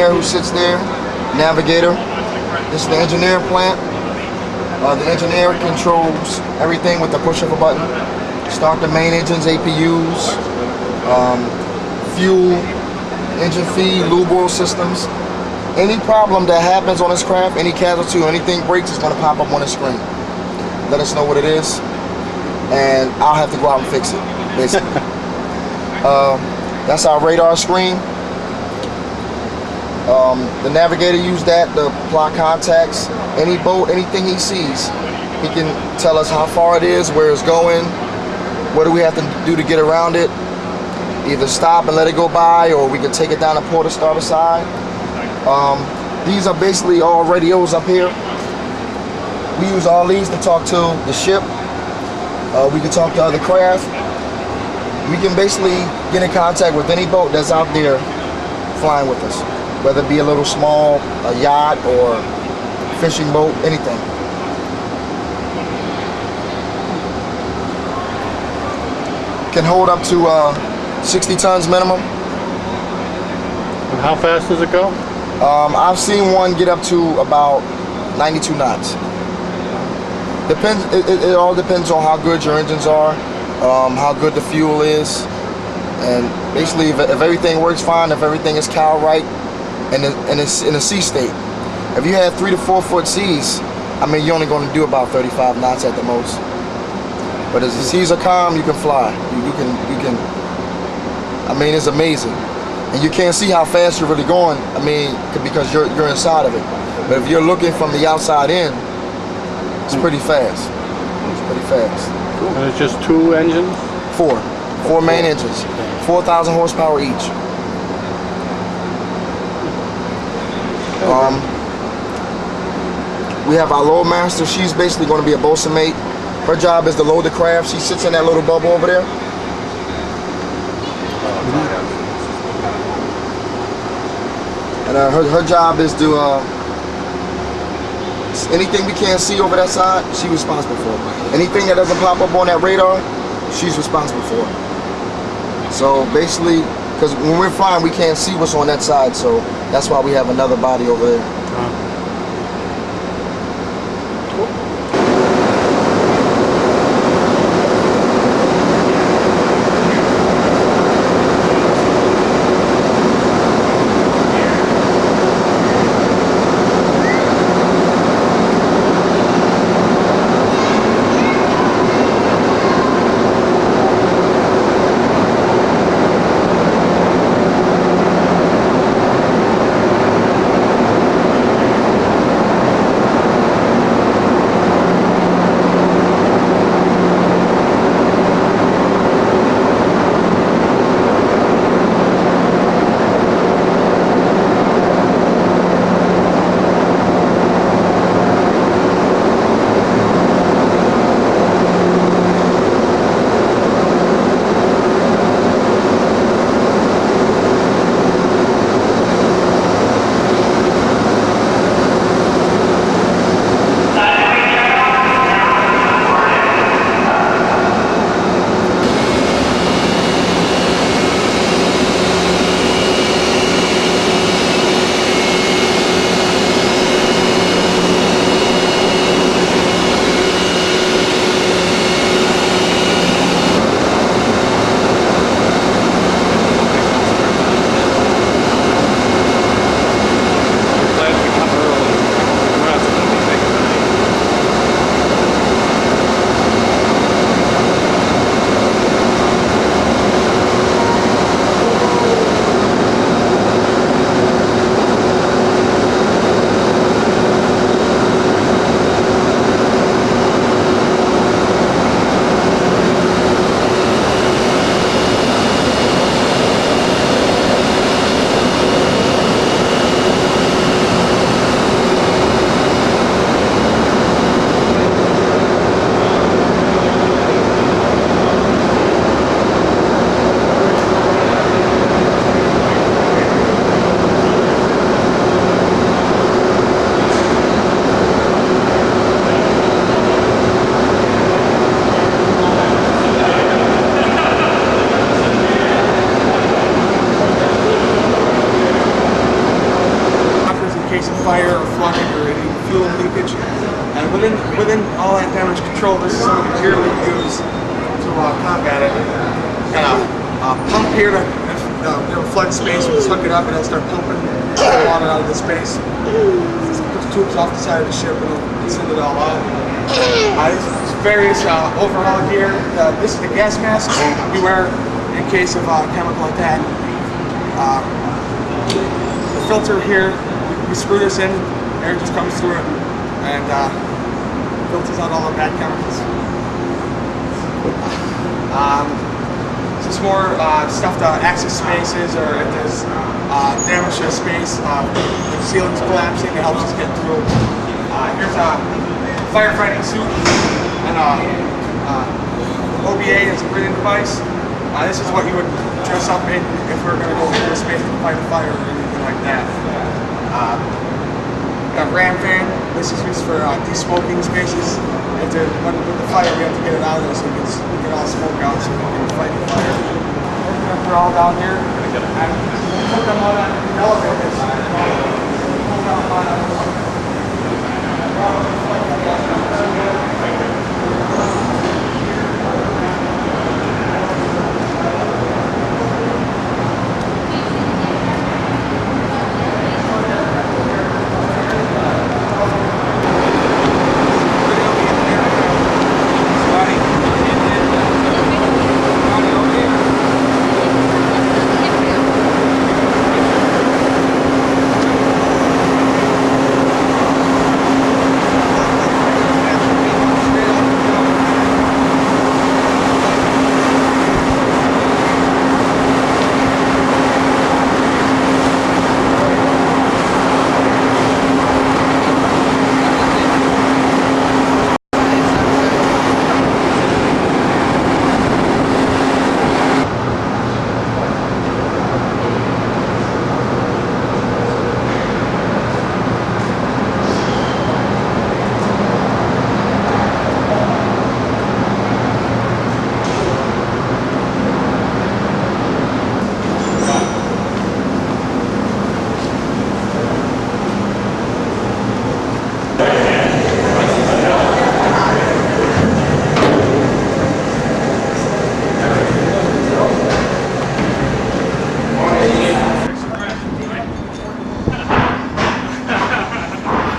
engineer who sits there, navigator. This is the engineer plant. The engineer controls everything with the push of a button. Start the main engines, APUs, fuel, engine feed, lube oil systems. Any problem that happens on this craft, any casualty or anything breaks, is going to pop up on the screen. Let us know what it is, and I'll have to go out and fix it, basically. That's our radar screen. The navigator used that to plot contacts. Any boat, anything he sees, he can tell us how far it is, where it's going, what do we have to do to get around it. Either stop and let it go by, or we can take it down the port or starboard side. These are basically all radios up here. We use all these to talk to the ship. We can talk to other craft. We can basically get in contact with any boat that's out there flying with us, whether it be a little small, a yacht, or fishing boat, anything. Can hold up to 60 tons minimum. And how fast does it go? I've seen one get up to about 92 knots. Depends. It all depends on how good your engines are, how good the fuel is, and basically if everything works fine, if everything is cow right, and it's in a sea state. If you have 3 to 4 foot seas, I mean, you're only going to do about 35 knots at the most. But as the seas are calm, you can fly. You can. I mean, it's amazing. And you can't see how fast you're really going, I mean, because you're inside of it. But if you're looking from the outside in, it's pretty fast. It's pretty fast. Cool. And it's just 2 engines? 4 main engines, 4,000 horsepower each. We have our load master. She's basically going to be a bosun mate. Her job is to load the craft. She sits in that little bubble over there. And her job is to, anything we can't see over that side, she's responsible for. Anything that doesn't pop up on that radar, she's responsible for. So basically, because when we're flying, we can't see what's on that side, so that's why we have another body over there. combat it. Got a pump here to flood space. We just hook it up and it'll start pumping water out of the space. Just put the tubes off the side of the ship and it'll send it all out. There's various overhaul gear. This is the gas mask we wear in case of a chemical attack. The filter here, we screw this in, air just comes through it and filters out all the bad chemicals. Just more stuff to access spaces, or if there's damage to a space, the ceiling's collapsing, it helps us get through. Here's a firefighting suit and OBA as a breathing device. This is what you would dress up in if we were going to go into a space to fight a fire or anything like that. Got a ram fan. This is used for de-smoking spaces. With the fire, we have to get it out of there so we can get all smoke out so we can fight the fire. They're all down here. And put them on an elevator. Pull down on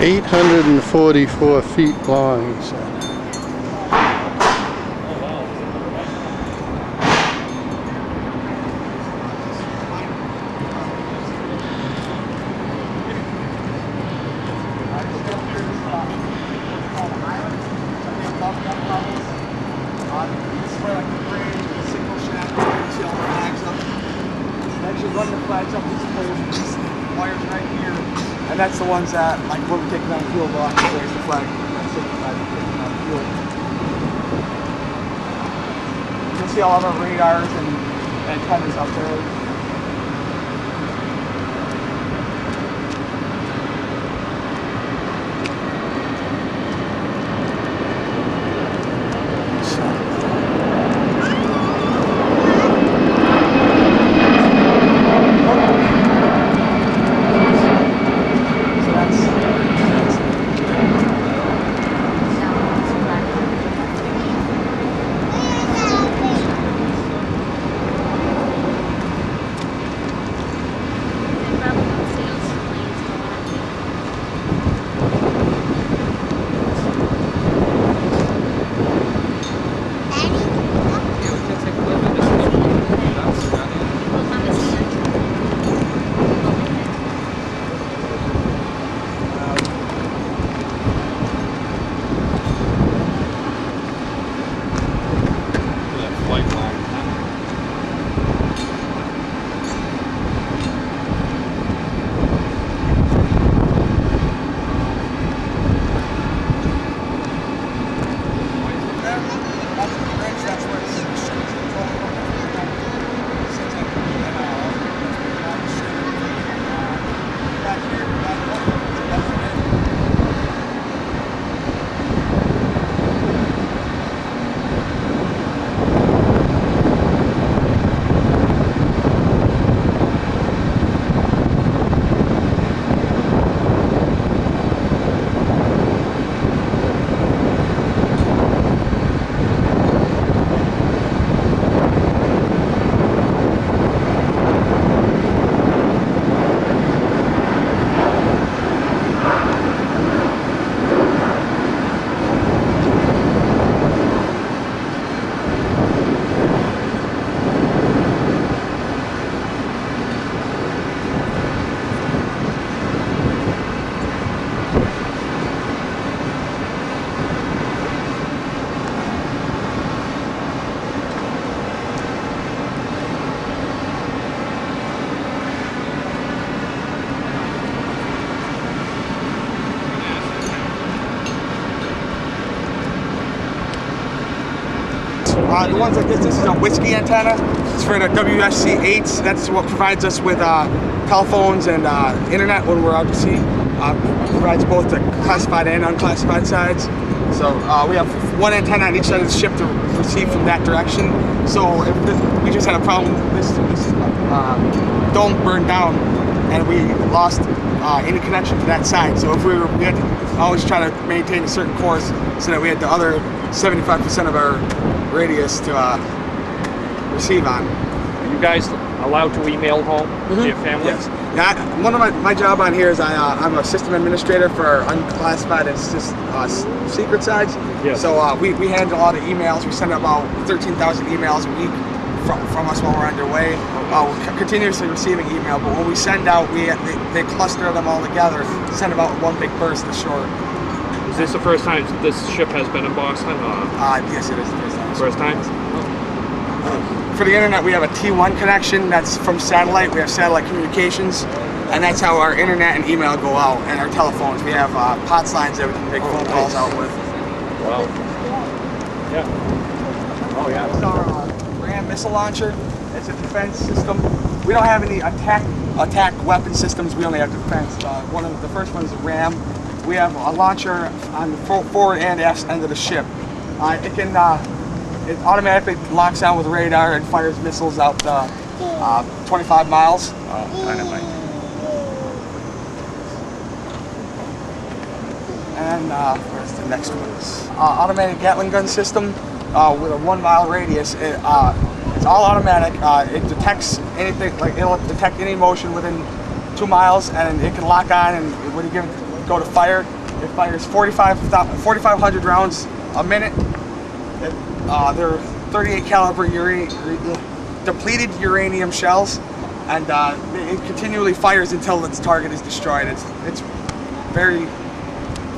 844 feet long, he said. Run the flags up these poles, these wires right here, and that's the ones that, like, when we're taking on fuel block, there's the flag. That's the flag we're taking on fuel. You can see all of our radars and antennas up there. The ones like this is a whiskey antenna. It's for the WSC-8s. That's what provides us with telephones and internet when we're out to sea. Provides both the classified and unclassified sides. So we have one antenna on each side of the ship to receive from that direction. So if we just had a problem, this dome burned down and we lost any connection to that side. So if we had to always try to maintain a certain course so that we had the other 75% of our radius to receive on. Are you guys allowed to email home to your families? Yes. Yeah, one of my job on here is I'm a system administrator for our unclassified and secret sides. Yes. So we handle all the emails. We send about 13,000 emails a week from us while we're underway. We're continuously receiving email, but when we send out, they cluster them all together, send about one big burst to shore. Is this the first time this ship has been in Boston? Yes, it is the first time. First time? For the internet, we have a T1 connection that's from satellite. We have satellite communications, and that's how our internet and email go out, and our telephones. We have POTS lines that we can make phone calls out with. Wow. Yeah. Oh, yeah. It's our RAM missile launcher. It's a defense system. We don't have any attack weapon systems. We only have defense. The first one is a RAM. We have a launcher on the forward and aft end of the ship. It automatically locks on with radar and fires missiles out 25 miles. Dynamite. And where's the next one? Automatic Gatling gun system with a 1 mile radius. It's all automatic. It detects anything, like it'll detect any motion within 2 miles, and it can lock on. And when you go to fire, it fires 4,500 rounds a minute. They're 38 caliber depleted uranium shells, and it continually fires until its target is destroyed. It's very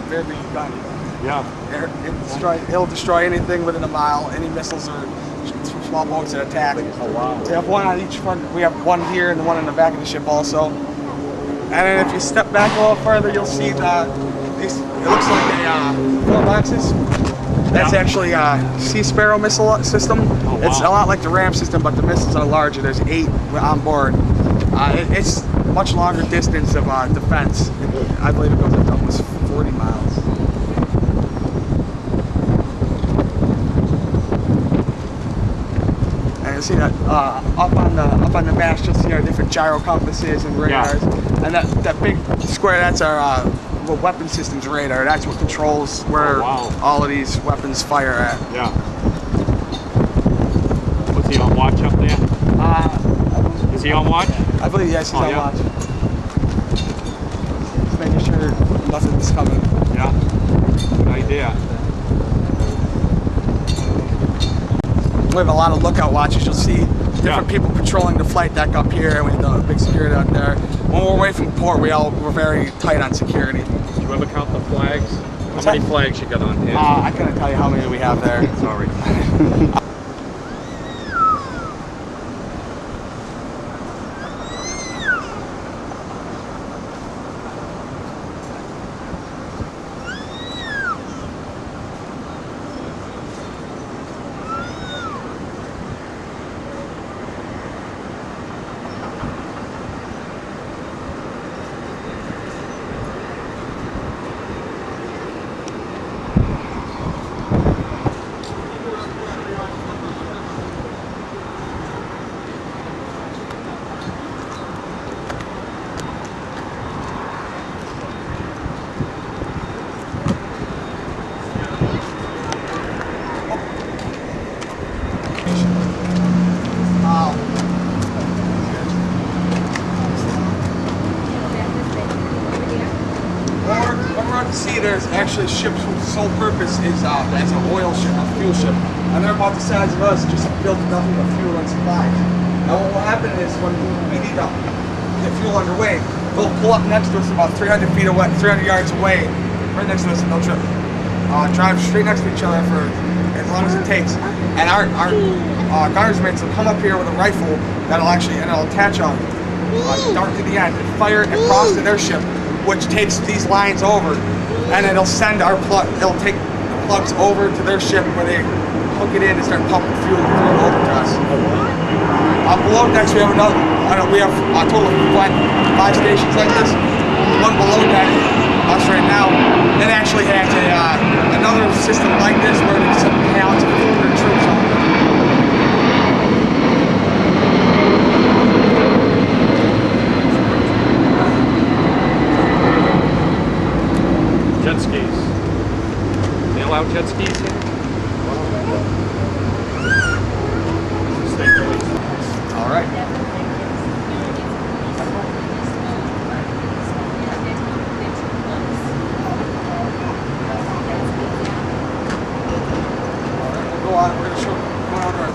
big gun. Yeah. It'll destroy anything within a mile, any missiles or small boats that attack. Oh, wow. We have one on each front. We have one here and the one in the back of the ship also. And then if you step back a little further, you'll see it looks like 4 boxes. That's actually a Sea Sparrow missile system. Oh, wow. It's a lot like the RAM system, but the missiles are larger. There's 8 on board. It's much longer distance of defense. I believe it goes up to almost 40 miles. And you'll see that up on the mast, you'll see our different gyro compasses and radars. Yeah. And that big square, that's our weapon systems radar. That's what controls where all of these weapons fire at. Yeah. Was he on watch up there? Is he on watch? I believe, yes, he's on watch. Just making sure nothing's coming. Yeah. Good idea. We have a lot of lookout watches. You'll see different people patrolling the flight deck up here. We have the big security out there. When we're away from port, we're very tight on security. Did you ever count the flags? How many flags you got on here? I couldn't tell you how many we have there. Sorry. There's actually ships whose sole purpose is as an oil ship, a fuel ship, and they're about the size of us, just built nothing but fuel and supplies. Now what will happen is when we need to get fuel underway, they'll pull up next to us about 300 feet away, 300 yards away, right next to us, and they'll drive straight next to each other for as long as it takes. And our guardsmates will come up here with a rifle that'll attach a dart to the end and fire it across to their ship, which takes these lines over, and it'll send it'll take the plugs over to their ship where they hook it in and start pumping fuel over to us. Below decks we have another. We have a total of five stations like this. One below deck, us right now, it actually has another system like this where we set pallets of food and troops on. Jet skis. They allow jet skis here? State police. All right. We're going to show going on our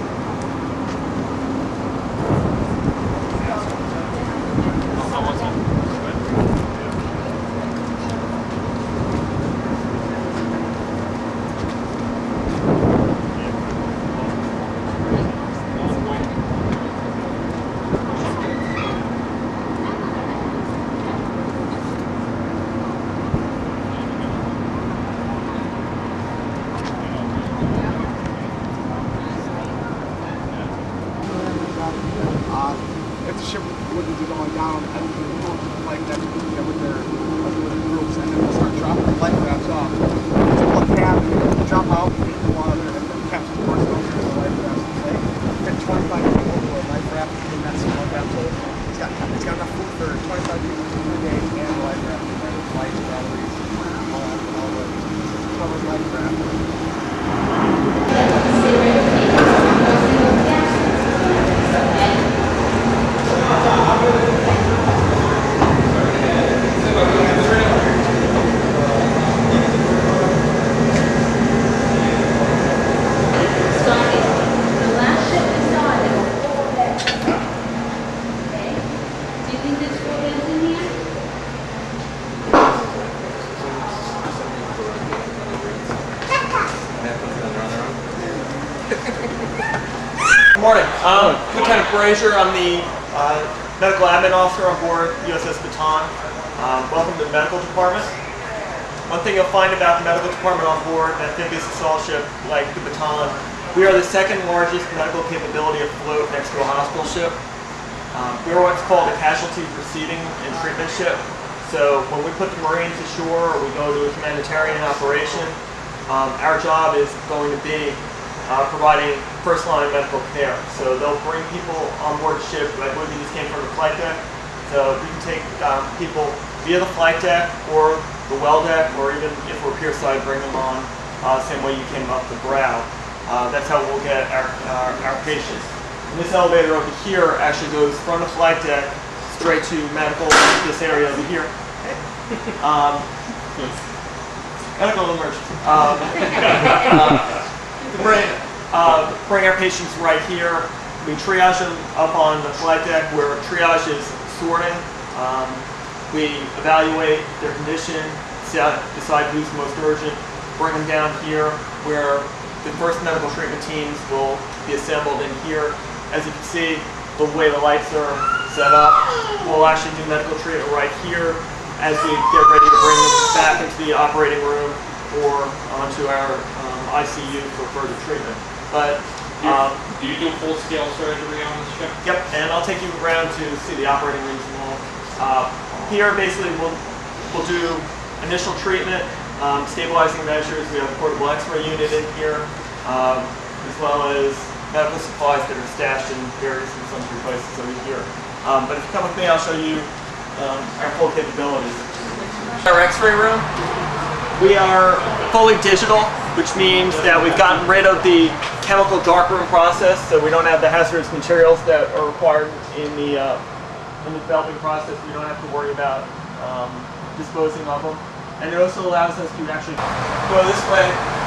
if the ship wouldn't be going down, I think we would like that with their groups, and then we'll start dropping the life rafts off. So one cabin, jump out, get the water, and then captain force goes through the life rafts. Like, fit 25 people to a life raft, and that's one vessel. It's got enough food for 25 people per day, and the life raft, and there's lights, batteries, all the covered life raft. Good morning. Lieutenant Brazier. I'm the medical admin officer on board USS Bataan. Welcome to the medical department. One thing you'll find about the medical department on board an amphibious assault ship like the Bataan, we are the second largest medical capability afloat next to a hospital ship. We are what's called a casualty receiving and treatment ship. So when we put the Marines ashore or we go to a humanitarian operation, our job is going to be providing first-line medical care. So they'll bring people on board the ship. I believe these came from the flight deck. So we can take people via the flight deck or the well deck, or even if we're pierside, bring them on same way you came up the brow. That's how we'll get our patients. And this elevator over here actually goes from the flight deck straight to medical, this area over here. Medical emergency. Bring our patients right here. We triage them up on the flight deck where triage is sorting. We evaluate their condition, decide who's most urgent, bring them down here where the first medical treatment teams will be assembled in here. As you can see, the way the lights are set up, we'll actually do medical treatment right here as we get ready to bring them back into the operating room or onto our ICU for further treatment. But do you do full-scale surgery on the ship? Yep, and I'll take you around to see the operating rooms and all. Here, basically, we'll do initial treatment, stabilizing measures. We have a portable X-ray unit in here, as well as medical supplies that are stashed in various and sundry places over here. But if you come with me, I'll show you our full capabilities. Our X-ray room, we are fully digital, which means that we've gotten rid of the chemical darkroom process, so we don't have the hazardous materials that are required in the developing process. We don't have to worry about disposing of them. And it also allows us to actually go this way.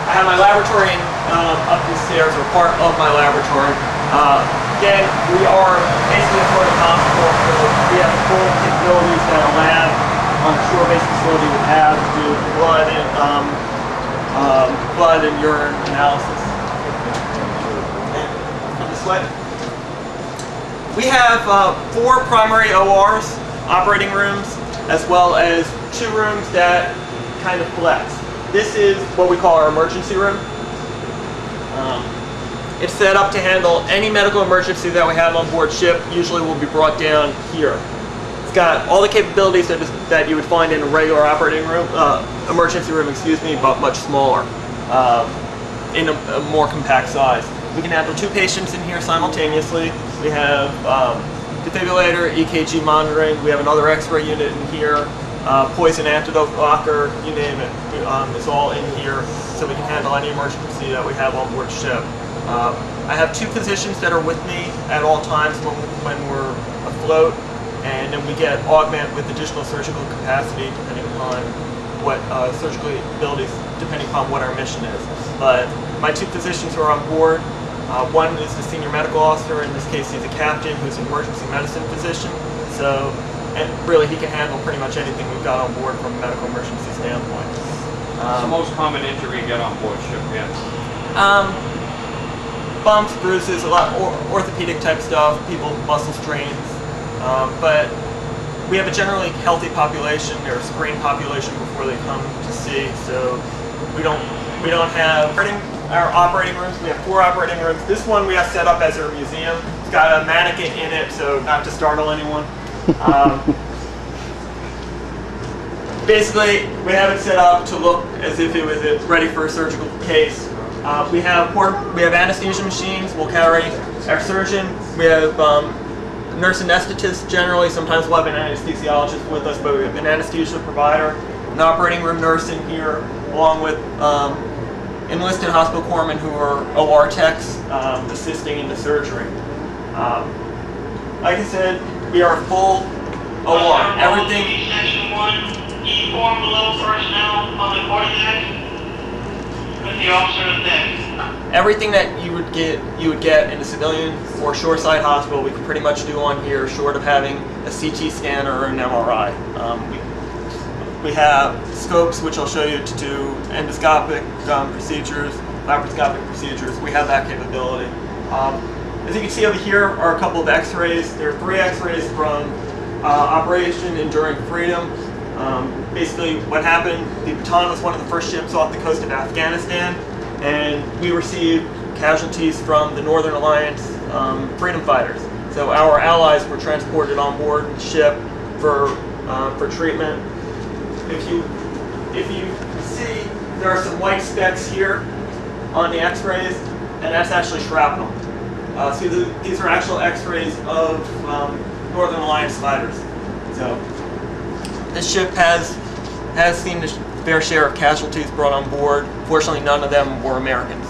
I have my laboratory up the stairs, or part of my laboratory. Again, we are basically a floating hospital, so we have full capabilities that a lab on a shore-based facility would have to do blood and urine analysis. And this way. We have 4 primary ORs, operating rooms, as well as 2 rooms that kind of flex. This is what we call our emergency room. It's set up to handle any medical emergency that we have on board ship. Usually will be brought down here. It's got all the capabilities that you would find in a regular operating room, emergency room, excuse me, but much smaller, in a more compact size. We can handle 2 patients in here simultaneously. We have defibrillator, EKG monitoring. We have another X-ray unit in here. Poison antidote locker, you name it, it's all in here, so we can handle any emergency that we have on board ship. I have 2 physicians that are with me at all times when we're afloat, and then we get augment with additional surgical capacity depending upon what surgical abilities, depending upon what our mission is. But my 2 physicians who are on board, one is the senior medical officer. In this case, he's a captain who's an emergency medicine physician. So, and really, he can handle pretty much anything we've got on board from a medical emergency standpoint. What's the most common injury you get on board ship? Yeah. Bumps, bruises, a lot orthopedic type stuff, people muscle strains. But we have a generally healthy population. They're a screened population before they come to sea, so we don't have our operating rooms. We have 4 operating rooms. This one we have set up as a museum. It's got a mannequin in it, so not to startle anyone. Basically, we have it set up to look as if it was ready for a surgical case. We have anesthesia machines. We'll carry our surgeon. We have nurse anesthetists generally. Sometimes we'll have an anesthesiologist with us, but we have an anesthesia provider, an operating room nurse in here, along with enlisted hospital corpsmen who are OR techs assisting in the surgery. Like I said, we are full OR. Everything. Section 1, E form below personnel on the quarterdeck with the officer of the deck. Everything that you would get in a civilian or shoreside hospital, we can pretty much do on here, short of having a CT scanner or an MRI. We have scopes, which I'll show you, to do endoscopic procedures, laparoscopic procedures. We have that capability. As you can see over here are a couple of X-rays. There are 3 X-rays from Operation Enduring Freedom. Basically, what happened, the Bataan was one of the first ships off the coast of Afghanistan, and we received casualties from the Northern Alliance freedom fighters. So our allies were transported on board the ship for treatment. If you see, there are some white specks here on the X-rays, and that's actually shrapnel. So these are actual X-rays of Northern Alliance fighters. So this ship has seen its fair share of casualties brought on board. Fortunately, none of them were Americans.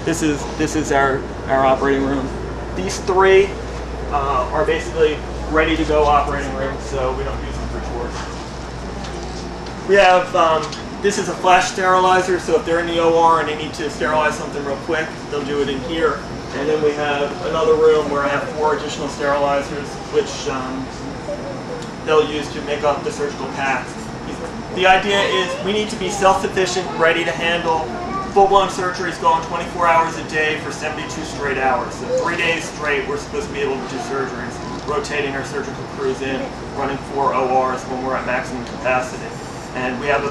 This is our operating room. These 3 are basically ready to go operating rooms, so we don't use them for tours. We have this is a flash sterilizer, so if they're in the OR and they need to sterilize something real quick, they'll do it in here. And then we have another room where I have 4 additional sterilizers, which they'll use to make up the surgical packs. The idea is we need to be self-sufficient, ready to handle full-blown surgeries going 24 hours a day for 72 straight hours. So 3 days straight, we're supposed to be able to do surgeries, rotating our surgical crews in, running 4 ORs when we're at maximum capacity. And we have a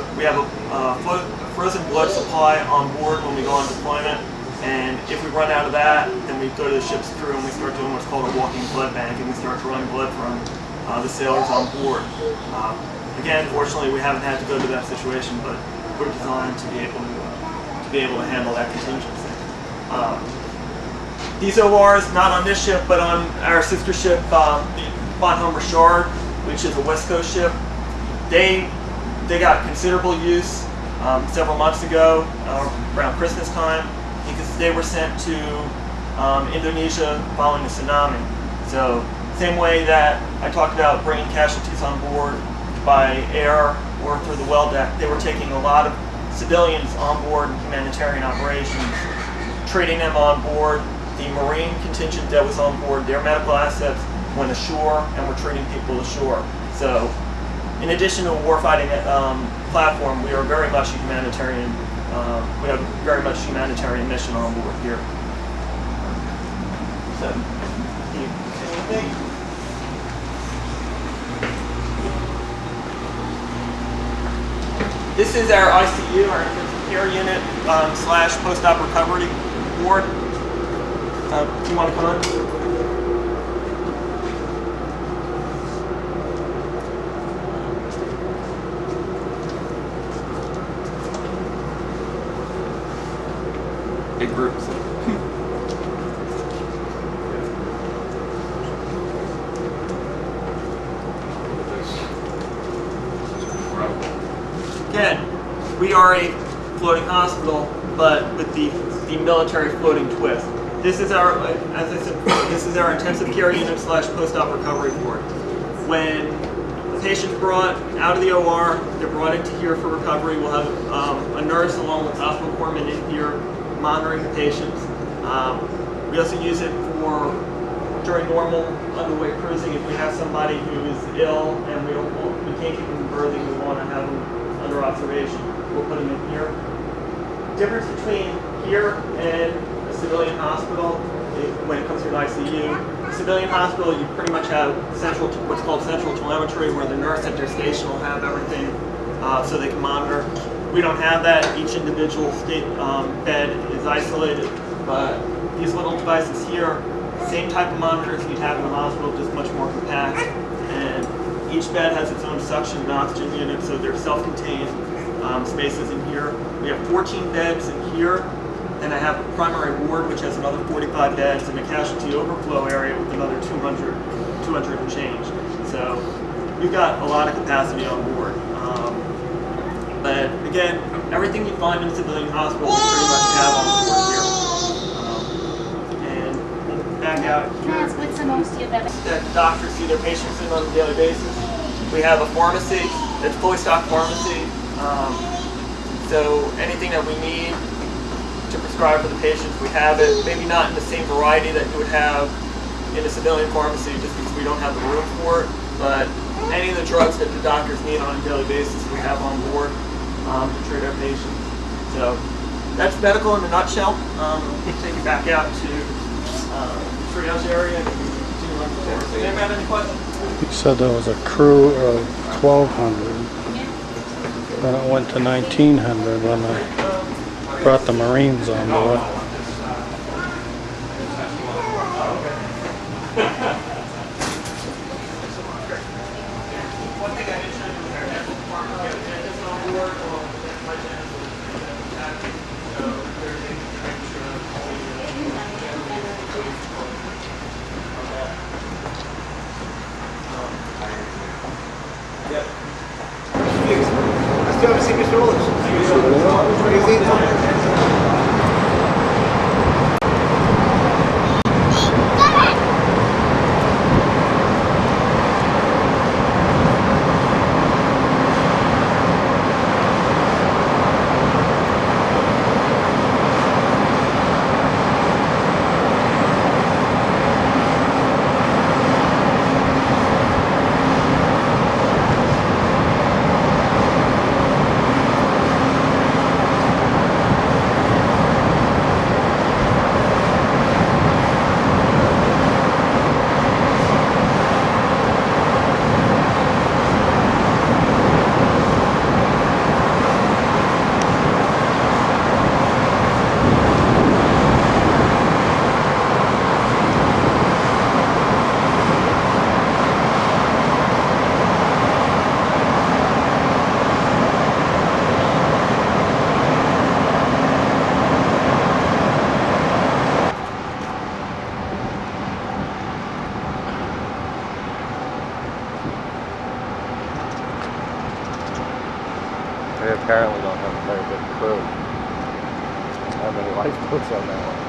frozen blood supply on board when we go on deployment. And if we run out of that, then we go to the ship's crew and we start doing what's called a walking blood bank, and we start drawing blood from the sailors on board. Again, fortunately, we haven't had to go to that situation, but we're designed to be able to handle that contingency. These ORs, not on this ship, but on our sister ship, the Bataan Richard, which is a West Coast ship, they got considerable use several months ago, around Christmas time, because they were sent to Indonesia following the tsunami. So, same way that I talked about bringing casualties on board by air or through the well deck, they were taking a lot of civilians on board in humanitarian operations, treating them on board. The Marine contingent that was on board, their medical assets went ashore and were treating people ashore. So, in addition to a warfighting platform, we are very much a humanitarian. We have very much humanitarian mission on board here. So, this is our ICU, our intensive care unit slash post-op recovery ward. Do you want to come on? Big groups. Again, we are a floating hospital, but with the military floating twist. This is our, as I said, this is our intensive care unit slash post-op recovery ward. When the patient's brought out of the OR, they're brought into here for recovery. We'll have a nurse along with hospital corpsmen in here monitoring the patients. We also use it for during normal underway cruising. If we have somebody who is ill and we can't keep them berthing, we want to have them under observation, we'll put them in here. Difference between here and a civilian hospital when it comes to an ICU. A civilian hospital, you pretty much have what's called central telemetry, where the nurse at their station will have everything so they can monitor. We don't have that. Each individual bed is isolated, but these little devices here, same type of monitors you'd have in the hospital, just much more compact. And each bed has its own suction and oxygen unit, so they're self-contained spaces in here. We have 14 beds in here. Then I have a primary ward, which has another 45 beds, and a casualty overflow area with another 200 and change. So we've got a lot of capacity on board. But again, everything you find in a civilian hospital, we pretty much have on board here. And we'll back out here. That doctors see their patients in on a daily basis. We have a pharmacy, it's fully stocked pharmacy. So anything that we need to prescribe for the patients, we have it. Maybe not in the same variety that you would have in a civilian pharmacy, just because we don't have the room for it. But any of the drugs that the doctors need on a daily basis, we have on board to treat our patients. So that's medical in a nutshell. Take you back out to the triage area and continue on forward. Does anybody have any questions? You said there was a crew of 1,200. Then it went to 1,900 when I brought the Marines on board. One thing I did show you was our dental department. We have a dentist on board. My dentist was attacking. So there's things to make sure that all the Yep. I still haven't seen Mr. Willis. What do you think? They apparently don't have a very good crew. How many lifeboats on that one?